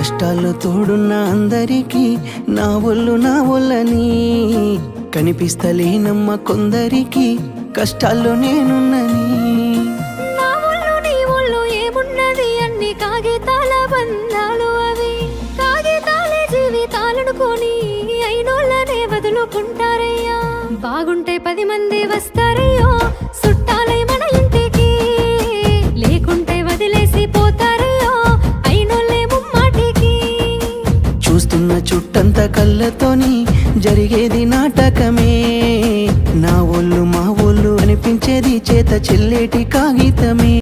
కష్టాల్లో తోడున్న అందరికీ నా ఒళ్ళని కనిపిస్తలేనమ్మ కొందరికి కష్టాల్లో నేనున్నని. నా ఒళ్ళు నీ ఒళ్ళు ఏమున్నది అన్ని కాగితాల బంధాలు, అవి కాగితాలే జీవితాలనుకొని అయినోళ్ళనే వదులుకుంటారయ్యా. బాగుంటే 10 మంది వస్తారయ్యో చుట్టాలై మన ఇంటికి, లేకుంటే వదిలేసి పోతారయ్యో అయినోళ్ళే ముమ్మాటికి. చూస్తున్న చుట్టంత కళ్ళతోని జరిగేది నాటకమే, నా ఒళ్ళు మా ఒళ్ళు అనిపించేది చేత చెల్లేటి